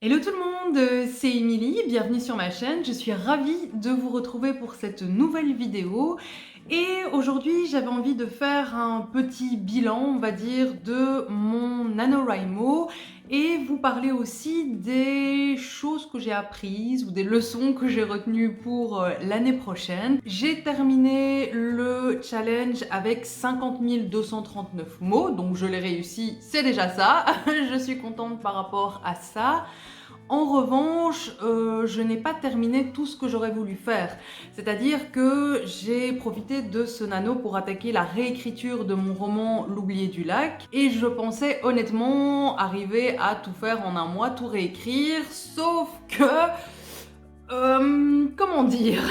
Hello tout le monde, c'est Émilie, bienvenue sur ma chaîne. Je suis ravie de vous retrouver pour cette nouvelle vidéo. Et aujourd'hui, j'avais envie de faire un petit bilan, on va dire, de mon NaNoWriMo et vous parler aussi des choses que j'ai apprises ou des leçons que j'ai retenues pour l'année prochaine. J'ai terminé le challenge avec 50 239 mots, donc je l'ai réussi, c'est déjà ça. Je suis contente par rapport à ça. En revanche, je n'ai pas terminé tout ce que j'aurais voulu faire. C'est-à-dire que j'ai profité de ce nano pour attaquer la réécriture de mon roman L'oublié du lac. Et je pensais honnêtement arriver à tout faire en un mois, tout réécrire, sauf que... comment dire?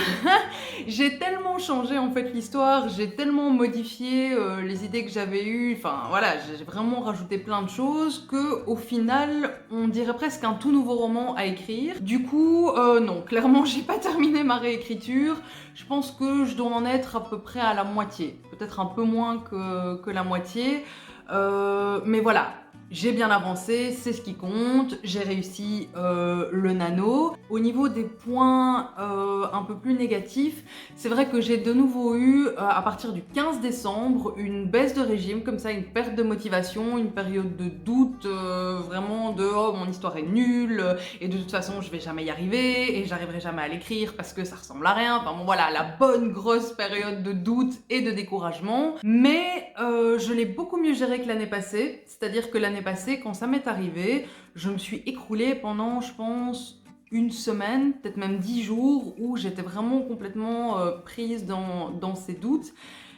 J'ai tellement changé en fait l'histoire, j'ai tellement modifié les idées que j'avais eues, enfin voilà, j'ai vraiment rajouté plein de choses que au final, on dirait presque un tout nouveau roman à écrire. Du coup, non, clairement, j'ai pas terminé ma réécriture. Je pense que je dois en être à peu près à la moitié, peut-être un peu moins que la moitié. Mais voilà, j'ai bien avancé, c'est ce qui compte, j'ai réussi le nano. Au niveau des points un peu plus négatifs, c'est vrai que j'ai de nouveau eu, à partir du 15 décembre, une baisse de régime, comme ça, une perte de motivation, une période de doute, vraiment de « oh, mon histoire est nulle, et de toute façon, je vais jamais y arriver, et j'arriverai jamais à l'écrire parce que ça ressemble à rien ». Enfin bon, voilà, la bonne grosse période de doute et de découragement. Mais je l'ai beaucoup mieux géré que l'année passée, c'est-à-dire que l'année passée, quand ça m'est arrivé, je me suis écroulée pendant, je pense, une semaine, peut-être même 10 jours, où j'étais vraiment complètement prise dans ces doutes.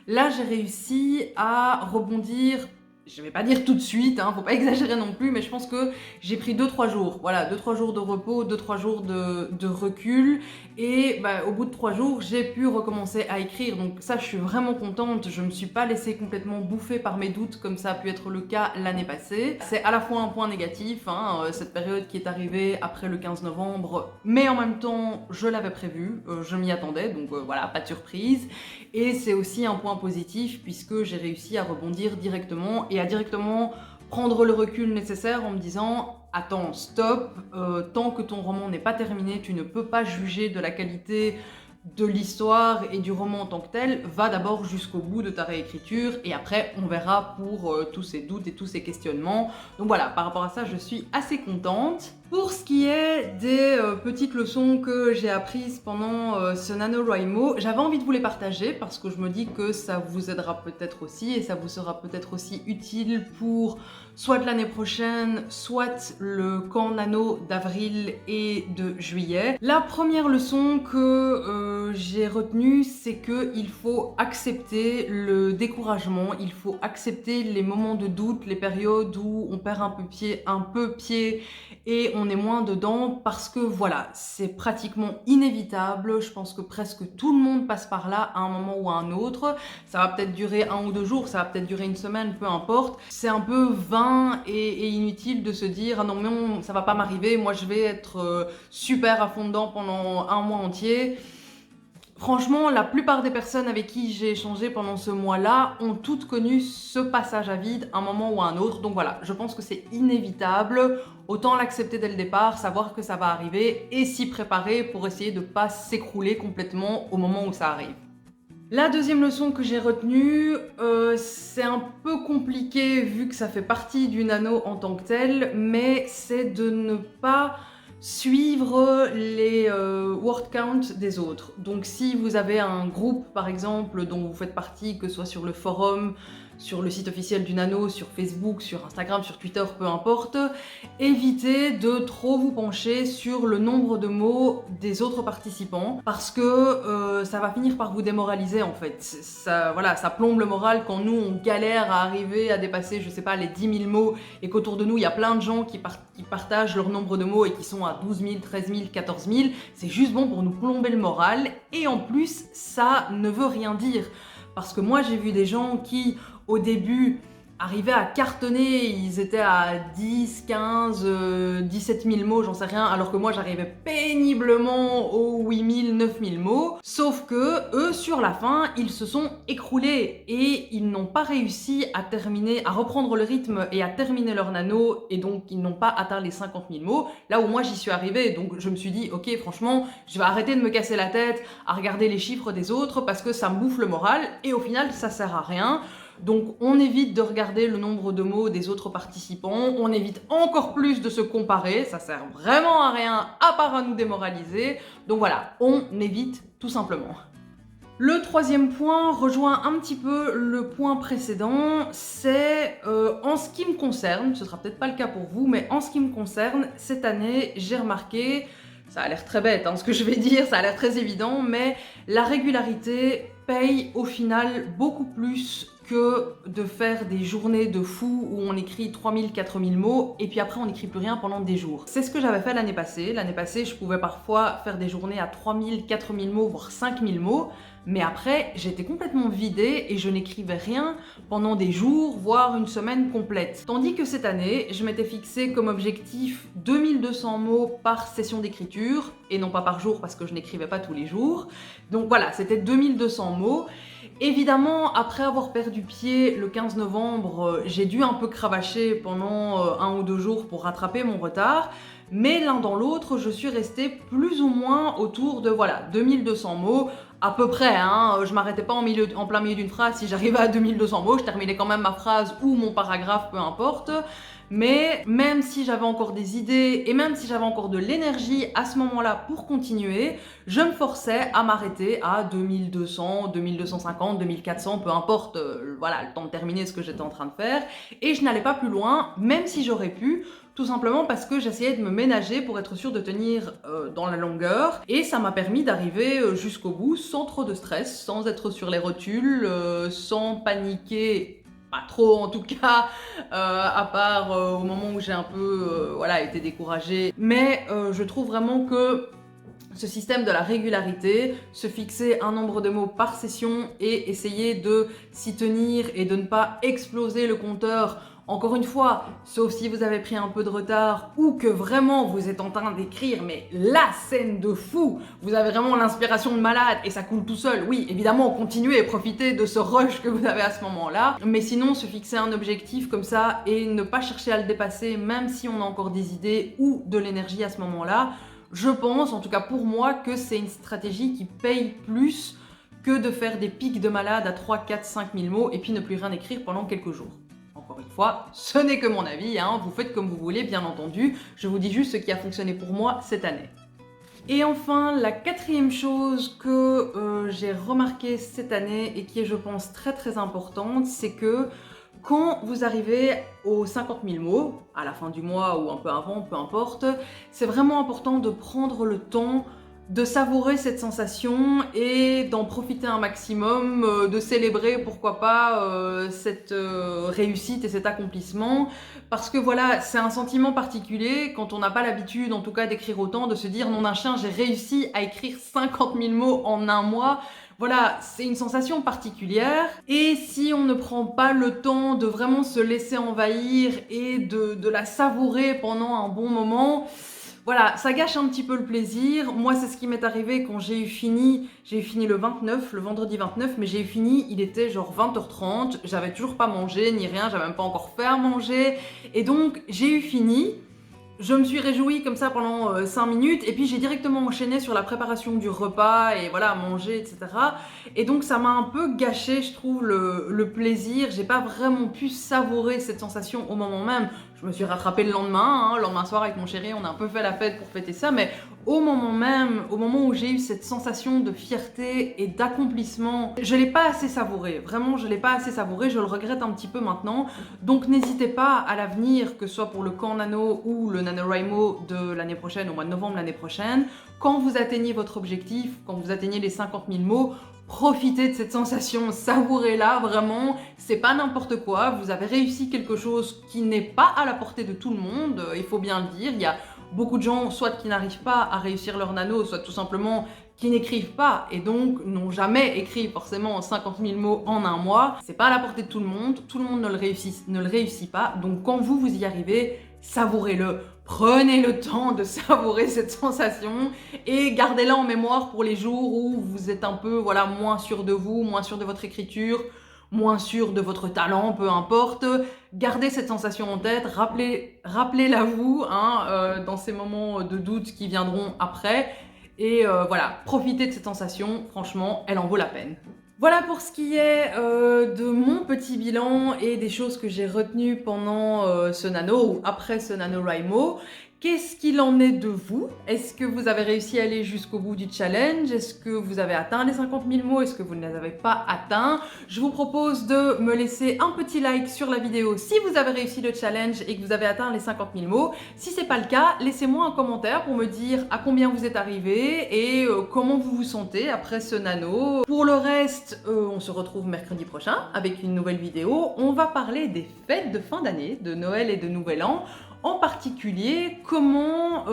Là, j'ai réussi à rebondir, je vais pas dire tout de suite, hein, faut pas exagérer non plus, mais je pense que j'ai pris 2-3 jours. Voilà, 2-3 jours de repos, 2-3 jours de recul. Et bah, au bout de 3 jours, j'ai pu recommencer à écrire. Donc ça, je suis vraiment contente. Je me suis pas laissée complètement bouffer par mes doutes comme ça a pu être le cas l'année passée. C'est à la fois un point négatif, hein, cette période qui est arrivée après le 15 novembre, mais en même temps, je l'avais prévu, je m'y attendais, donc voilà, pas de surprise. Et c'est aussi un point positif puisque j'ai réussi à rebondir directement et à directement prendre le recul nécessaire en me disant « Attends, stop, tant que ton roman n'est pas terminé, tu ne peux pas juger de la qualité de l'histoire et du roman en tant que tel, va d'abord jusqu'au bout de ta réécriture et après on verra pour tous ces doutes et tous ces questionnements. » Donc voilà, par rapport à ça, je suis assez contente. Pour ce qui est des petites leçons que j'ai apprises pendant ce NaNoWriMo, j'avais envie de vous les partager parce que je me dis que ça vous aidera peut-être aussi et ça vous sera peut-être aussi utile pour soit l'année prochaine, soit le camp nano d'avril et de juillet. La première leçon que j'ai retenue, c'est qu'il faut accepter le découragement, il faut accepter les moments de doute, les périodes où on perd un peu pied et on est moins dedans parce que voilà, c'est pratiquement inévitable. Je pense que presque tout le monde passe par là à un moment ou à un autre. Ça va peut-être durer 1 ou 2 jours, ça va peut-être durer une semaine, peu importe. C'est un peu vain et inutile de se dire « Ah non, mais ça va pas m'arriver, moi je vais être super à fond dedans pendant un mois entier ». Franchement, la plupart des personnes avec qui j'ai échangé pendant ce mois-là ont toutes connu ce passage à vide à un moment ou à un autre. Donc voilà, je pense que c'est inévitable. Autant l'accepter dès le départ, savoir que ça va arriver et s'y préparer pour essayer de ne pas s'écrouler complètement au moment où ça arrive. La deuxième leçon que j'ai retenue, c'est un peu compliqué vu que ça fait partie du nano en tant que tel, mais c'est de ne pas suivre les word count des autres. Donc si vous avez un groupe par exemple dont vous faites partie, que ce soit sur le forum, sur le site officiel du nano, sur Facebook, sur Instagram, sur Twitter, peu importe, évitez de trop vous pencher sur le nombre de mots des autres participants parce que ça va finir par vous démoraliser en fait. Ça, voilà, ça plombe le moral quand nous on galère à arriver à dépasser, je sais pas, les 10 000 mots et qu'autour de nous il y a plein de gens qui partagent leur nombre de mots et qui sont à 12 000, 13 000, 14 000. C'est juste bon pour nous plomber le moral et en plus ça ne veut rien dire. Parce que moi j'ai vu des gens qui au début arrivaient à cartonner, ils étaient à 10, 15, 17 000 mots, j'en sais rien, alors que moi j'arrivais péniblement aux 8 000, 9 000 mots. Sauf que eux, sur la fin, ils se sont écroulés et ils n'ont pas réussi à terminer, à reprendre le rythme et à terminer leur nano, et donc ils n'ont pas atteint les 50 000 mots, là où moi j'y suis arrivée. Donc je me suis dit, ok, franchement, je vais arrêter de me casser la tête à regarder les chiffres des autres parce que ça me bouffe le moral et au final ça sert à rien. Donc on évite de regarder le nombre de mots des autres participants, on évite encore plus de se comparer, ça sert vraiment à rien à part à nous démoraliser. Donc voilà, on évite tout simplement. Le troisième point rejoint un petit peu le point précédent, c'est en ce qui me concerne, ce sera peut-être pas le cas pour vous, mais en ce qui me concerne, cette année, j'ai remarqué, ça a l'air très bête, hein, ce que je vais dire, ça a l'air très évident, mais la régularité paye au final beaucoup plus que de faire des journées de fou où on écrit 3000, 4000 mots et puis après on n'écrit plus rien pendant des jours. C'est ce que j'avais fait l'année passée. L'année passée, je pouvais parfois faire des journées à 3000, 4000 mots, voire 5000 mots. Mais après, j'étais complètement vidée et je n'écrivais rien pendant des jours, voire une semaine complète. Tandis que cette année, je m'étais fixé comme objectif 2200 mots par session d'écriture, et non pas par jour parce que je n'écrivais pas tous les jours. Donc voilà, c'était 2200 mots. Évidemment, après avoir perdu pied le 15 novembre, j'ai dû un peu cravacher pendant 1 ou 2 jours pour rattraper mon retard. Mais l'un dans l'autre, je suis restée plus ou moins autour de voilà 2200 mots, à peu près, hein. Je m'arrêtais pas en plein milieu d'une phrase. Si j'arrivais à 2200 mots, je terminais quand même ma phrase ou mon paragraphe, peu importe. Mais même si j'avais encore des idées et même si j'avais encore de l'énergie à ce moment-là pour continuer, je me forçais à m'arrêter à 2200, 2250, 2400, peu importe, voilà, le temps de terminer ce que j'étais en train de faire. Et je n'allais pas plus loin, même si j'aurais pu, tout simplement parce que j'essayais de me ménager pour être sûre de tenir dans la longueur. Et ça m'a permis d'arriver jusqu'au bout sans trop de stress, sans être sur les rotules, sans paniquer. Pas trop en tout cas, à part au moment où j'ai un peu voilà, été découragée. Mais je trouve vraiment que ce système de la régularité, se fixer un nombre de mots par session et essayer de s'y tenir et de ne pas exploser le compteur. Encore une fois, sauf si vous avez pris un peu de retard ou que vraiment vous êtes en train d'écrire, mais la scène de fou, vous avez vraiment l'inspiration de malade et ça coule tout seul. Oui, évidemment, continuez et profitez de ce rush que vous avez à ce moment-là. Mais sinon, se fixer un objectif comme ça et ne pas chercher à le dépasser, même si on a encore des idées ou de l'énergie à ce moment-là, je pense, en tout cas pour moi, que c'est une stratégie qui paye plus que de faire des pics de malade à 3, 4, 5 000 mots et puis ne plus rien écrire pendant quelques jours. Encore une fois, ce n'est que mon avis, hein, vous faites comme vous voulez, bien entendu. Je vous dis juste ce qui a fonctionné pour moi cette année. Et enfin, la quatrième chose que j'ai remarqué cette année et qui est, je pense, très très importante, c'est que quand vous arrivez aux 50 000 mots, à la fin du mois ou un peu avant, peu importe, c'est vraiment important de prendre le temps de savourer cette sensation et d'en profiter un maximum, de célébrer, pourquoi pas, cette réussite et cet accomplissement. Parce que voilà, c'est un sentiment particulier quand on n'a pas l'habitude, en tout cas, d'écrire autant, de se dire « nom d'un chien, j'ai réussi à écrire 50 000 mots en un mois ». Voilà, c'est une sensation particulière et si on ne prend pas le temps de vraiment se laisser envahir et de la savourer pendant un bon moment, voilà, ça gâche un petit peu le plaisir. Moi, c'est ce qui m'est arrivé quand j'ai eu fini le 29, le vendredi 29, mais j'ai eu fini, il était genre 20h30, j'avais toujours pas mangé ni rien, j'avais même pas encore fait à manger, et donc j'ai eu fini. Je me suis réjouie comme ça pendant 5 minutes et puis j'ai directement enchaîné sur la préparation du repas et voilà, manger, etc. Et donc ça m'a un peu gâché, je trouve, le plaisir. J'ai pas vraiment pu savourer cette sensation au moment même. Je me suis rattrapée le lendemain, hein, le lendemain soir avec mon chéri, on a un peu fait la fête pour fêter ça, mais au moment même, au moment où j'ai eu cette sensation de fierté et d'accomplissement, je l'ai pas assez savouré. Vraiment, je l'ai pas assez savouré, je le regrette un petit peu maintenant. Donc n'hésitez pas à l'avenir, que ce soit pour le camp Nano ou le NaNoWriMo de l'année prochaine, au mois de novembre l'année prochaine, quand vous atteignez votre objectif, quand vous atteignez les 50 000 mots, profitez de cette sensation, savourez-la vraiment, c'est pas n'importe quoi, vous avez réussi quelque chose qui n'est pas à la portée de tout le monde, il faut bien le dire, il y a beaucoup de gens, soit qui n'arrivent pas à réussir leur nano, soit tout simplement qui n'écrivent pas et donc n'ont jamais écrit forcément 50 000 mots en un mois. C'est pas à la portée de tout le monde ne le réussit pas. Donc quand vous y arrivez, savourez-le. Prenez le temps de savourer cette sensation et gardez-la en mémoire pour les jours où vous êtes un peu moins sûr de vous, moins sûr de votre écriture, moins sûr de votre talent, peu importe. Gardez cette sensation en tête, rappelez-la vous dans ces moments de doute qui viendront après. Et voilà, profitez de cette sensation, franchement, elle en vaut la peine. Voilà pour ce qui est de mon petit bilan et des choses que j'ai retenues pendant ce nano ou après ce NaNoWriMo. Qu'est-ce qu'il en est de vous? Est-ce que vous avez réussi à aller jusqu'au bout du challenge? Est-ce que vous avez atteint les 50 000 mots? Est-ce que vous ne les avez pas atteints? Je vous propose de me laisser un petit like sur la vidéo si vous avez réussi le challenge et que vous avez atteint les 50 000 mots. Si c'est pas le cas, laissez-moi un commentaire pour me dire à combien vous êtes arrivé et comment vous vous sentez après ce nano. Pour le reste, on se retrouve mercredi prochain avec une nouvelle vidéo. On va parler des fêtes de fin d'année, de Noël et de Nouvel An. En particulier, comment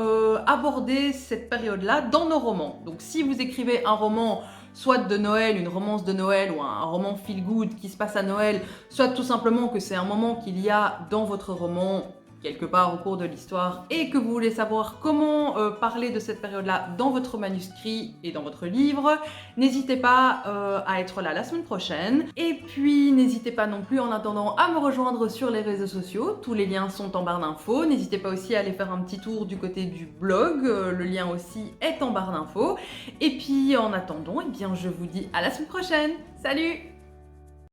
aborder cette période-là dans nos romans. Donc si vous écrivez un roman soit de Noël, une romance de Noël ou un roman feel-good qui se passe à Noël, soit tout simplement que c'est un moment qu'il y a dans votre roman quelque part au cours de l'histoire et que vous voulez savoir comment parler de cette période-là dans votre manuscrit et dans votre livre, n'hésitez pas à être là la semaine prochaine. Et puis n'hésitez pas non plus en attendant à me rejoindre sur les réseaux sociaux, tous les liens sont en barre d'infos. N'hésitez pas aussi à aller faire un petit tour du côté du blog, le lien aussi est en barre d'infos. Et puis en attendant, eh bien, je vous dis à la semaine prochaine. Salut!